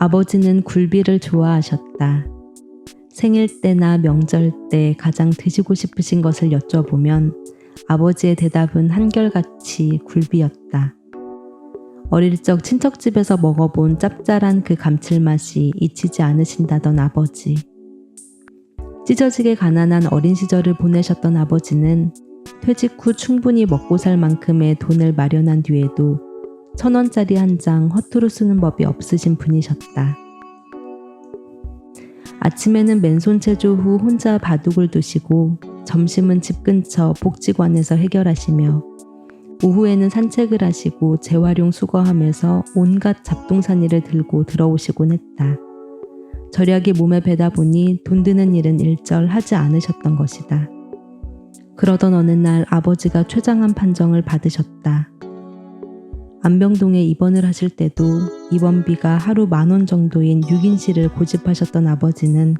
아버지는 굴비를 좋아하셨다. 생일 때나 명절 때 가장 드시고 싶으신 것을 여쭤보면 아버지의 대답은 한결같이 굴비였다. 어릴 적 친척집에서 먹어본 짭짤한 그 감칠맛이 잊히지 않으신다던 아버지. 찢어지게 가난한 어린 시절을 보내셨던 아버지는 퇴직 후 충분히 먹고 살 만큼의 돈을 마련한 뒤에도 1,000원짜리 한 장 허투루 쓰는 법이 없으신 분이셨다. 아침에는 맨손 체조 후 혼자 바둑을 두시고 점심은 집 근처 복지관에서 해결하시며 오후에는 산책을 하시고 재활용 수거함에서 온갖 잡동사니를 들고 들어오시곤 했다. 절약이 몸에 배다 보니 돈 드는 일은 일절 하지 않으셨던 것이다. 그러던 어느 날 아버지가 췌장암 판정을 받으셨다. 안병동에 입원을 하실 때도 입원비가 하루 10,000원 정도인 6인실을 고집하셨던 아버지는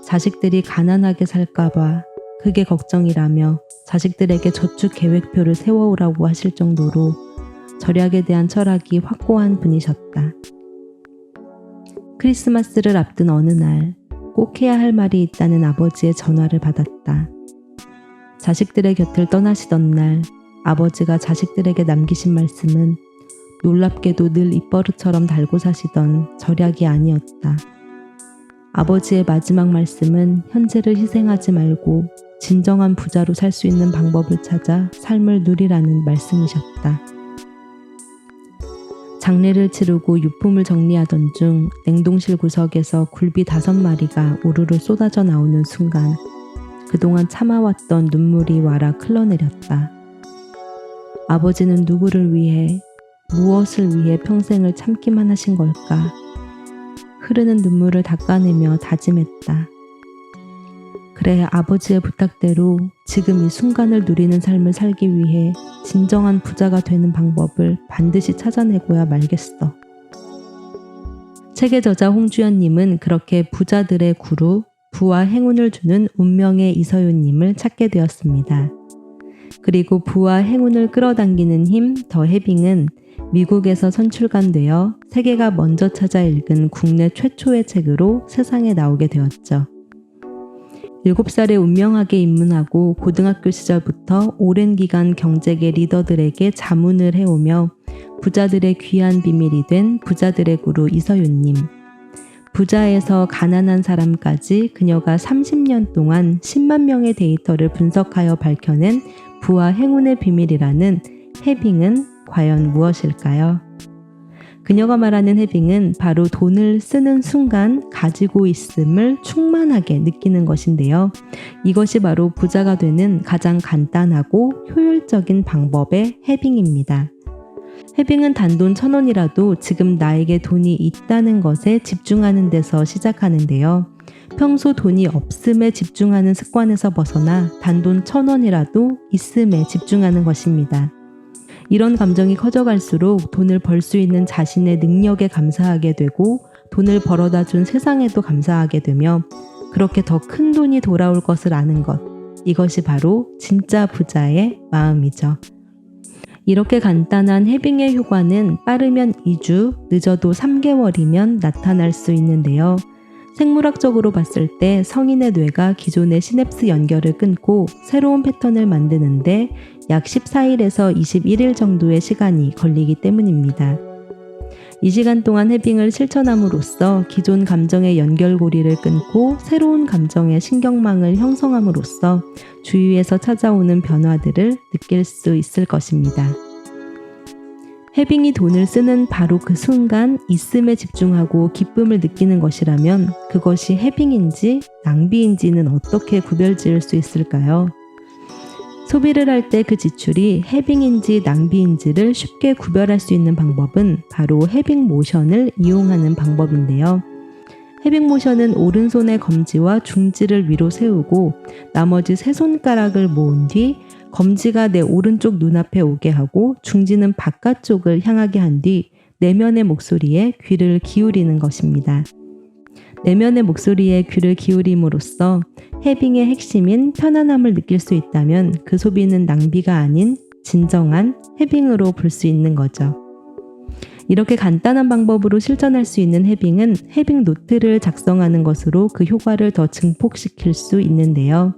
자식들이 가난하게 살까봐 그게 걱정이라며 자식들에게 저축 계획표를 세워오라고 하실 정도로 절약에 대한 철학이 확고한 분이셨다. 크리스마스를 앞둔 어느 날 꼭 해야 할 말이 있다는 아버지의 전화를 받았다. 자식들의 곁을 떠나시던 날 아버지가 자식들에게 남기신 말씀은 놀랍게도 늘 입버릇처럼 달고 사시던 절약이 아니었다. 아버지의 마지막 말씀은 현재를 희생하지 말고 진정한 부자로 살 수 있는 방법을 찾아 삶을 누리라는 말씀이셨다. 장례를 치르고 유품을 정리하던 중 냉동실 구석에서 굴비 5마리가 우르르 쏟아져 나오는 순간 그동안 참아왔던 눈물이 와락 흘러내렸다. 아버지는 누구를 위해, 무엇을 위해 평생을 참기만 하신 걸까? 흐르는 눈물을 닦아내며 다짐했다. 그래, 아버지의 부탁대로 지금 이 순간을 누리는 삶을 살기 위해 진정한 부자가 되는 방법을 반드시 찾아내고야 말겠어. 책의 저자 홍주연님은 그렇게 부자들의 구루, 부와 행운을 주는 운명의 이서윤님을 찾게 되었습니다. 그리고 부와 행운을 끌어당기는 힘, 더 해빙은 미국에서 선출간되어 세계가 먼저 찾아 읽은 국내 최초의 책으로 세상에 나오게 되었죠. 7살에 운명학에 입문하고 고등학교 시절부터 오랜 기간 경제계 리더들에게 자문을 해오며 부자들의 귀한 비밀이 된 부자들의 구루 이서윤님. 부자에서 가난한 사람까지 그녀가 30년 동안 10만 명의 데이터를 분석하여 밝혀낸 부와 행운의 비밀이라는 해빙은 과연 무엇일까요? 그녀가 말하는 해빙은 바로 돈을 쓰는 순간 가지고 있음을 충만하게 느끼는 것인데요. 이것이 바로 부자가 되는 가장 간단하고 효율적인 방법의 해빙입니다. 해빙은 단돈 1,000원이라도 지금 나에게 돈이 있다는 것에 집중하는 데서 시작하는데요. 평소 돈이 없음에 집중하는 습관에서 벗어나 단돈 1,000원이라도 있음에 집중하는 것입니다. 이런 감정이 커져갈수록 돈을 벌 수 있는 자신의 능력에 감사하게 되고 돈을 벌어다 준 세상에도 감사하게 되며 그렇게 더 큰 돈이 돌아올 것을 아는 것. 이것이 바로 진짜 부자의 마음이죠. 이렇게 간단한 해빙의 효과는 빠르면 2주, 늦어도 3개월이면 나타날 수 있는데요. 생물학적으로 봤을 때 성인의 뇌가 기존의 시냅스 연결을 끊고 새로운 패턴을 만드는데 약 14일에서 21일 정도의 시간이 걸리기 때문입니다. 이 시간 동안 해빙을 실천함으로써 기존 감정의 연결고리를 끊고 새로운 감정의 신경망을 형성함으로써 주위에서 찾아오는 변화들을 느낄 수 있을 것입니다. 해빙이 돈을 쓰는 바로 그 순간 있음에 집중하고 기쁨을 느끼는 것이라면 그것이 해빙인지 낭비인지는 어떻게 구별지을 수 있을까요? 소비를 할 때 그 지출이 해빙인지 낭비인지를 쉽게 구별할 수 있는 방법은 바로 해빙 모션을 이용하는 방법인데요. 해빙 모션은 오른손의 검지와 중지를 위로 세우고 나머지 세 손가락을 모은 뒤 검지가 내 오른쪽 눈앞에 오게 하고 중지는 바깥쪽을 향하게 한 뒤 내면의 목소리에 귀를 기울이는 것입니다. 내면의 목소리에 귀를 기울임으로써 해빙의 핵심인 편안함을 느낄 수 있다면 그 소비는 낭비가 아닌 진정한 해빙으로 볼 수 있는 거죠. 이렇게 간단한 방법으로 실천할 수 있는 해빙은 해빙 노트를 작성하는 것으로 그 효과를 더 증폭시킬 수 있는데요.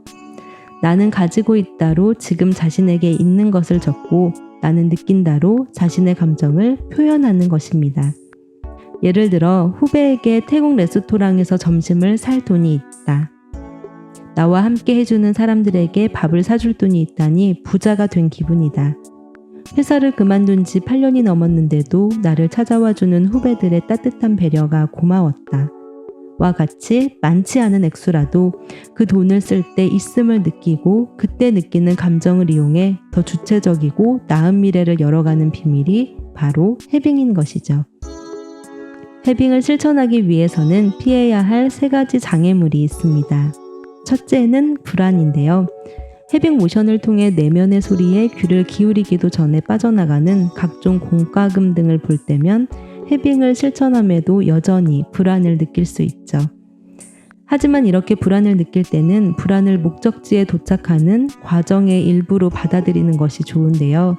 나는 가지고 있다로 지금 자신에게 있는 것을 적고 나는 느낀다로 자신의 감정을 표현하는 것입니다. 예를 들어 후배에게 태국 레스토랑에서 점심을 살 돈이 있다. 나와 함께 해주는 사람들에게 밥을 사줄 돈이 있다니 부자가 된 기분이다. 회사를 그만둔 지 8년이 넘었는데도 나를 찾아와주는 후배들의 따뜻한 배려가 고마웠다. 와 같이 많지 않은 액수라도 그 돈을 쓸 때 있음을 느끼고 그때 느끼는 감정을 이용해 더 주체적이고 나은 미래를 열어가는 비밀이 바로 해빙인 것이죠. 해빙을 실천하기 위해서는 피해야 할 3가지 장애물이 있습니다. 첫째는 불안인데요. 해빙 모션을 통해 내면의 소리에 귀를 기울이기도 전에 빠져나가는 각종 공과금 등을 볼 때면 해빙을 실천함에도 여전히 불안을 느낄 수 있죠. 하지만 이렇게 불안을 느낄 때는 불안을 목적지에 도착하는 과정의 일부로 받아들이는 것이 좋은데요.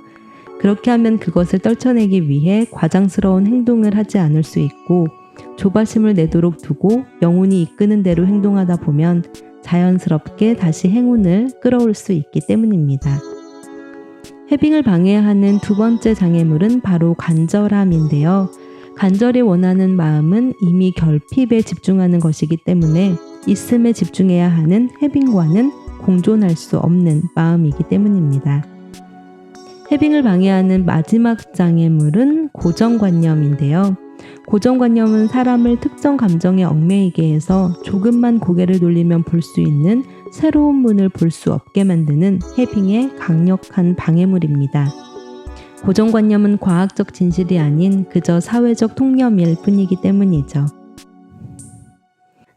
그렇게 하면 그것을 떨쳐내기 위해 과장스러운 행동을 하지 않을 수 있고 조바심을 내도록 두고 영혼이 이끄는 대로 행동하다 보면 자연스럽게 다시 행운을 끌어올 수 있기 때문입니다. 해빙을 방해하는 2번째 장애물은 바로 간절함인데요. 간절히 원하는 마음은 이미 결핍에 집중하는 것이기 때문에 있음에 집중해야 하는 해빙과는 공존할 수 없는 마음이기 때문입니다. 해빙을 방해하는 마지막 장애물은 고정관념인데요. 고정관념은 사람을 특정 감정에 얽매이게 해서 조금만 고개를 돌리면 볼 수 있는 새로운 문을 볼 수 없게 만드는 해빙의 강력한 방해물입니다. 고정관념은 과학적 진실이 아닌 그저 사회적 통념일 뿐이기 때문이죠.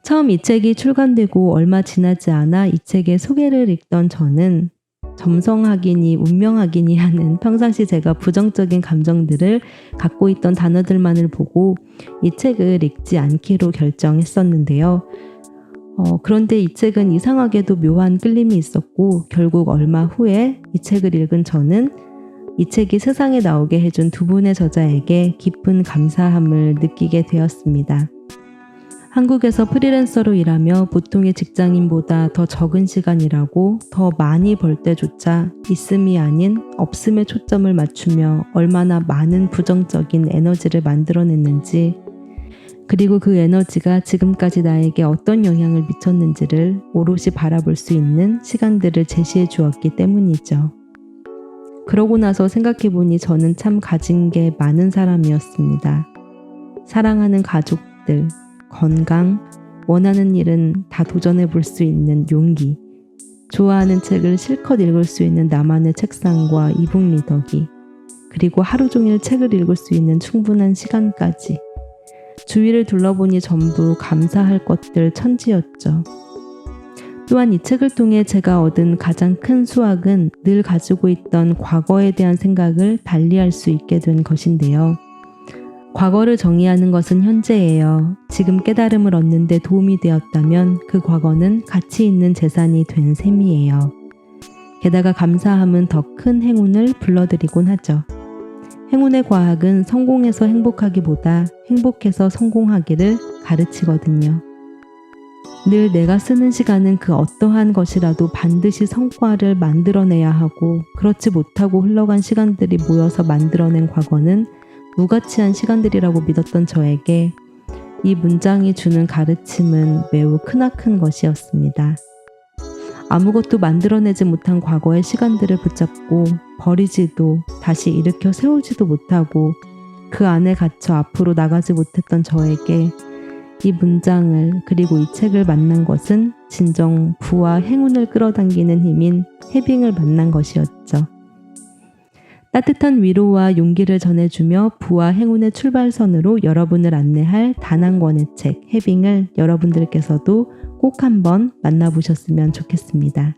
처음 이 책이 출간되고 얼마 지나지 않아 이 책의 소개를 읽던 저는 점성하기니 운명하기니 하는 평상시 제가 부정적인 감정들을 갖고 있던 단어들만을 보고 이 책을 읽지 않기로 결정했었는데요. 그런데 이 책은 이상하게도 묘한 끌림이 있었고 결국 얼마 후에 이 책을 읽은 저는 이 책이 세상에 나오게 해준 2분의 저자에게 깊은 감사함을 느끼게 되었습니다. 한국에서 프리랜서로 일하며 보통의 직장인보다 더 적은 시간 일하고 더 많이 벌 때조차 있음이 아닌 없음에 초점을 맞추며 얼마나 많은 부정적인 에너지를 만들어냈는지 그리고 그 에너지가 지금까지 나에게 어떤 영향을 미쳤는지를 오롯이 바라볼 수 있는 시간들을 제시해 주었기 때문이죠. 그러고 나서 생각해보니 저는 참 가진 게 많은 사람이었습니다. 사랑하는 가족들, 건강, 원하는 일은 다 도전해 볼 수 있는 용기, 좋아하는 책을 실컷 읽을 수 있는 나만의 책상과 이북 리더기, 그리고 하루 종일 책을 읽을 수 있는 충분한 시간까지. 주위를 둘러보니 전부 감사할 것들 천지였죠. 또한 이 책을 통해 제가 얻은 가장 큰 수확은 늘 가지고 있던 과거에 대한 생각을 달리할 수 있게 된 것인데요. 과거를 정의하는 것은 현재예요. 지금 깨달음을 얻는 데 도움이 되었다면 그 과거는 가치 있는 재산이 된 셈이에요. 게다가 감사함은 더 큰 행운을 불러들이곤 하죠. 행운의 과학은 성공해서 행복하기보다 행복해서 성공하기를 가르치거든요. 늘 내가 쓰는 시간은 그 어떠한 것이라도 반드시 성과를 만들어내야 하고 그렇지 못하고 흘러간 시간들이 모여서 만들어낸 과거는 무가치한 시간들이라고 믿었던 저에게 이 문장이 주는 가르침은 매우 크나큰 것이었습니다. 아무것도 만들어내지 못한 과거의 시간들을 붙잡고 버리지도 다시 일으켜 세우지도 못하고 그 안에 갇혀 앞으로 나가지 못했던 저에게 이 문장을 그리고 이 책을 만난 것은 진정 부와 행운을 끌어당기는 힘인 해빙을 만난 것이었죠. 따뜻한 위로와 용기를 전해주며 부와 행운의 출발선으로 여러분을 안내할 단 한 권의 책 해빙을 여러분들께서도 꼭 한번 만나보셨으면 좋겠습니다.